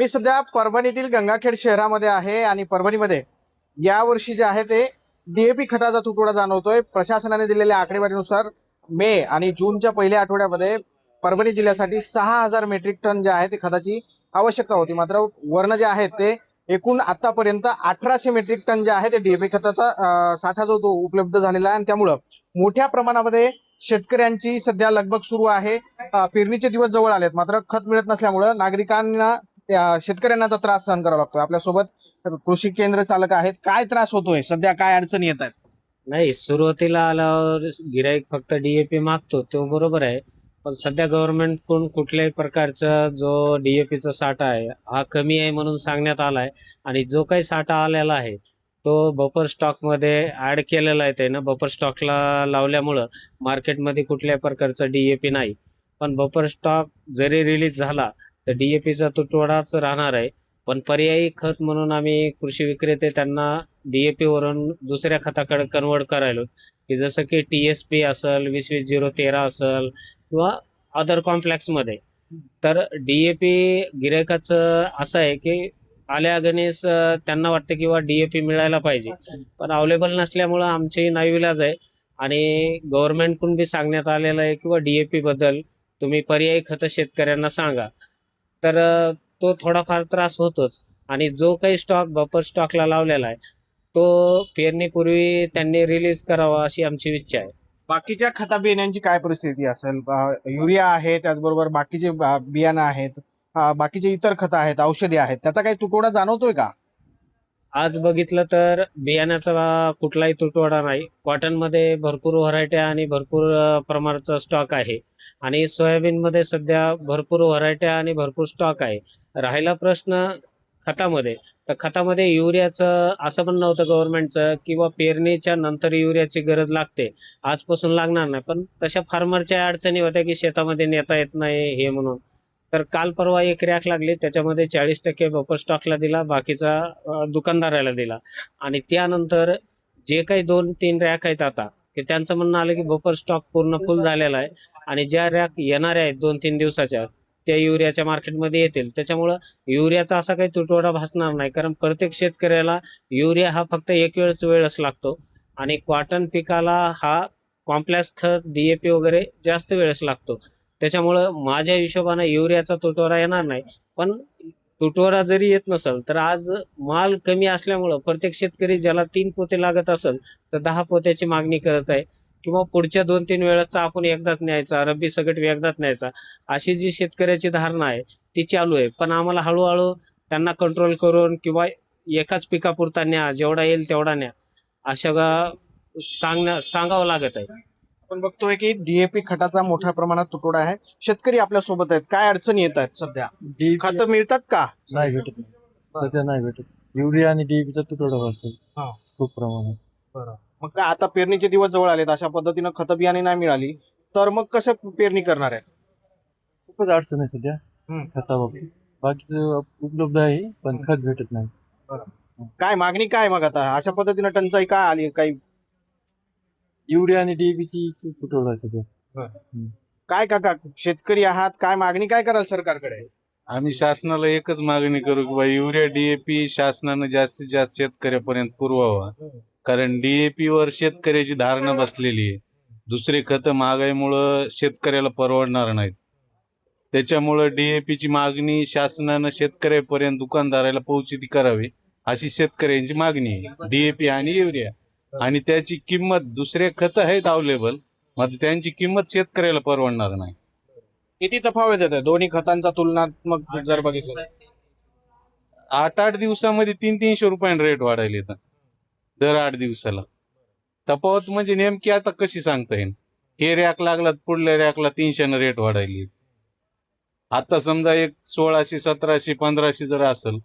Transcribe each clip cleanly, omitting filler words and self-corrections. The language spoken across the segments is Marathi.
मी सध्या परभणीतील गंगाखेड शहरामध्ये आहे आणि परभणीमध्ये यावर्षी जे आहे ते डीएपी खताचा तुटवडा जाणवतोय। प्रशासनाने दिलेल्या आकडेवारीनुसार मे आणि जूनच्या पहिल्या आठवड्यामध्ये परभणी जिल्ह्यासाठी 6,000 मेट्रिक टन जे आहे ते खताची आवश्यकता होती। मात्र वर्ण जे आहे ते एकूण आतापर्यंत 1800 मेट्रिक टन जे आहे ते डीएपी खताचा साठा जो तो उपलब्ध झालेला आहे आणि त्यामुळं मोठ्या प्रमाणामध्ये शेतकऱ्यांची सध्या लगबग सुरू आहे। पेरणीचे दिवस जवळ आलेत, मात्र खत मिळत नसल्यामुळं नागरिकांना शेतकऱ्यांना तर त्रास सहन करावा लागतोय। आपल्यासोबत कृषी केंद्र चालक आहेत, काय त्रास होतोय सध्या, काय अडचणी येत आहेत? नाही, सुरुवातीला आल्यावर गिराईक फक्त डीएपी मागतो तो बरोबर आहे, पण सध्या गव्हर्नमेंट कडून कुठल्याही प्रकारचा जो डीएपीचा साठा आहे हा कमी आहे म्हणून सांगण्यात आलाय आणि जो काही साठा आलेला आहे तो बफर स्टॉक मध्ये ऍड केलेला आहे। त्यानं बफर स्टॉकला लावल्यामुळं मार्केटमध्ये कुठल्याही प्रकारचा डीएपी नाही, पण बफर स्टॉक जरी रिलीज झाला तर डीएपीचा तुटवडाच राहणार आहे। पण पर्यायी खत म्हणून आम्ही कृषी विक्रेते त्यांना डीएपी वरून दुसऱ्या खताकडे कन्वर्ट करायलो, की जसं की टीएसपी असेल, 20-20-013 असेल किंवा अदर कॉम्प्लेक्स मध्ये। तर डीएपी गिरायकाचं असं आहे की आल्या गणेश त्यांना वाटतं किंवा डीएपी मिळायला पाहिजे, पण अवेलेबल नसल्यामुळं आमची नाईविलाज आहे आणि गव्हर्नमेंटकडून बी सांगण्यात आलेलं आहे किंवा डीएपी बद्दल तुम्ही पर्यायी खतं शेतकऱ्यांना सांगा। तर तो थोडाफार त्रास होतोच आणि जो काही स्टॉक बफर स्टॉकला लावलेला आहे तो पेरणीपूर्वी त्यांनी रिलीज करावा अशी आमची इच्छा आहे। बाकीच्या खता बियाण्यांची काय परिस्थिती असेल? युरिया आहे, त्याचबरोबर बाकीचे बियाणं आहेत, बाकीचे इतर खतं आहेत, औषधी आहेत, त्याचा काही तुटवडा जाणवतोय का? आज बघितलं तर बियाण्याचा कुठलाही तुटवडा नाही। कॉटनमध्ये भरपूर व्हरायट्या आणि भरपूर प्रमाणाचा स्टॉक आहे आणि सोयाबीनमध्ये सध्या भरपूर व्हरायट्या आणि भरपूर स्टॉक आहे। राहिला प्रश्न खतामध्ये, तर खतामध्ये युरियाचं असं पण नव्हतं गव्हर्नमेंटचं किंवा पेरणीच्या नंतर युरियाची गरज लागते, आजपासून लागणार नाही, पण तशा फार्मरच्या अडचणी होत्या की शेतामध्ये नेता येत नाही हे म्हणून। तर काल परवा एक रॅक लागली, त्याच्यामध्ये 40% बफर स्टॉकला दिला, बाकीचा दुकानदाराला दिला आणि त्यानंतर जे काही 2-3 रॅक आहेत आता की त्यांचं म्हणणं आलं की बफर स्टॉक पूर्ण फुल झालेला आहे आणि ज्या रॅक येणाऱ्या आहेत 2-3 दिवसाच्या त्या युरियाच्या मार्केटमध्ये येतील। त्याच्यामुळं युरियाचा असा काही तुटवडा भासणार नाही, कारण प्रत्येक शेतकऱ्याला युरिया हा फक्त एक वेळच लागतो आणि कॉटन पिकाला हा कॉम्प्लेक्स खत डीएपी वगैरे जास्त वेळेस लागतो। त्याच्यामुळं माझ्या हिशोबाने युरियाचा तुटवडा येणार नाही, पण तुटवडा जरी येत नसेल तर आज माल कमी असल्यामुळं प्रत्येक शेतकरी ज्याला 3 पोते लागत असेल तर 10 पोत्याची मागणी करत आहे किंवा पुढच्या 2-3 वेळेचा आपण एकदाच न्यायचा, रब्बी सगट एकदाच न्यायचा, अशी जी शेतकऱ्याची धारणा आहे ती चालू आहे। पण आम्हाला हळूहळू त्यांना कंट्रोल करून किंवा एकाच पिकापुरता न्या, जेवढा येईल तेवढा न्या, अशा सांगावं लागत आहे। आपण बघतोय की डीएपी खताचा मोठ्या प्रमाणात तुटवडा आहे। शेतकरी आपल्या सोबत आहेत, काय अडचणी येत आहेत सध्या? खतं मिळतात का? नाही भेटत नाही, सध्या नाही भेटत। युरिया आणि डीएपीचा तुटवडा भासतो हा. खूप प्रमाणात। बरं, मग काय आता पेरणीचे दिवस जवळ आलेत, अशा पद्धतीनं खतं बियाणे नाही मिळाली तर मग कसं पेरणी करणार आहे? खूपच अडचण आहे सध्या हम्म. खताबाबतीत। बाकीचं उपलब्ध आहे पण खत भेटत नाही। काय मागणी काय मग आता अशा पद्धतीनं टंचाई काय आली काही? युरिया आणि डीएपीची तुटवडा आहे सध्या। काय काका, शेतकरी आहात, काय मागणी काय कराल सरकारकडे? आम्ही शासनाला एकच मागणी करू की युरिया डीएपी शासनानं जास्तीत जास्त शेतकऱ्यापर्यंत पुरवावा, कारण डीएपी वर शेतकऱ्याची धारणा बसलेली आहे। दुसरे खतं महागाईमुळं शेतकऱ्याला परवडणार नाहीत, त्याच्यामुळं डीएपीची मागणी शासनानं शेतकऱ्यापर्यंत दुकानदाराला पोहोचित करावी अशी शेतकऱ्यांची मागणी आहे। डीएपी आणि युरिया आणि त्याची किंमत, दुसरे खतं आहेत अवेलेबल, मात्र त्यांची किंमत शेतकऱ्याला परवडणार नाही। किती तफावत येते दोन्ही खतांचा तुलनात्मक जर बघितलं? 8-8 दिवसामध्ये 300-300 रुपयाने रेट वाढायला येतं दर 8 दिवसाला। तफावत म्हणजे नेमकी आता कशी सांगता येईल? हे रॅक लागला पुढल्या रॅकला 300 रेट वाढायली। आता समजा एक 1600, 1700, 1500 जर असेल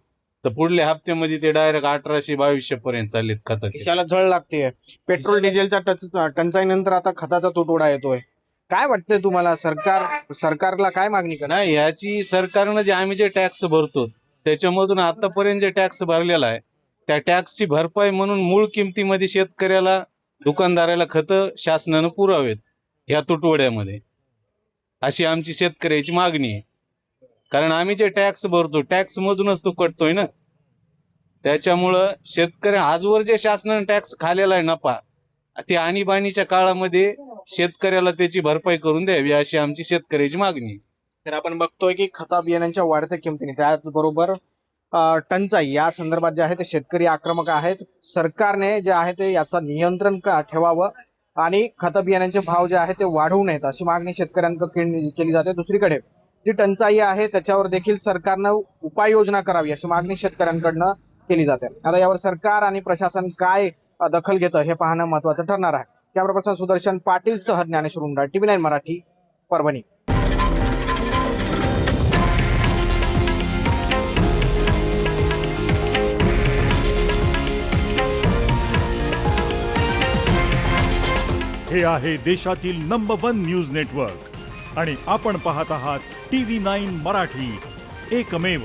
तर पुढल्या हप्त्यामध्ये ते डायरेक्ट 1800-2200 पर्यंत चाललेत खताचे। खिशाला झळ लागते। पेट्रोल डिझेलच्या टंचाईनंतर आता खताचा तुटवडा येतोय, काय वाटतंय तुम्हाला? सरकारला काय मागणी करणार? नाही, ह्याची सरकारनं जे आम्ही जे टॅक्स भरतो त्याच्यामधून आतापर्यंत जे टॅक्स भरलेला आहे त्या टॅक्सची भरपाई म्हणून मूळ किमतीमध्ये शेतकऱ्याला, दुकानदाराला खतं शासनानं पुरावेत या तुटवड्यामध्ये, अशी आमची शेतकऱ्याची मागणी आहे। कारण आम्ही जे टॅक्स भरतो टॅक्स मधूनच तो कटतोय ना. त्याच्यामुळं शेतकरी आजवर जे शासनाने टॅक्स खाल्लेला आहे नफा, ते आणीबाणीच्या काळामध्ये शेतकऱ्याला त्याची भरपाई करून द्यावी अशी आमची शेतकऱ्याची मागणी आहे. तर आपण बघतोय की खता बियाण्यांच्या वाढत्या किमतीने त्याचबरोबर टंचाई या संदर्भात जे आहे ते शेतकरी आक्रमक आहेत. सरकारने जे आहे ते याचा नियंत्रण ठेवावं आणि खत बियाण्यांचे भाव जे आहे ते वाढवू नयेत अशी मागणी शेतकऱ्यांकडे केली जाते. दुसरीकडे जी टंचाई आहे त्याच्यावर देखील सरकारनं उपाययोजना करावी अशी मागणी शेतकऱ्यांकडनं केली जाते. आता यावर सरकार आणि प्रशासन काय दखल घेतं हे पाहणं महत्वाचं ठरणार आहे. कॅमेरा सुदर्शन पाटील सह ज्ञानेश्वर उंडाळ, TV9 मराठी, परभणी. हे आहे देशातील नंबर 1 न्यूज नेटवर्क आणि आपण पाहत आहात TV9 मराठी, एकमेव.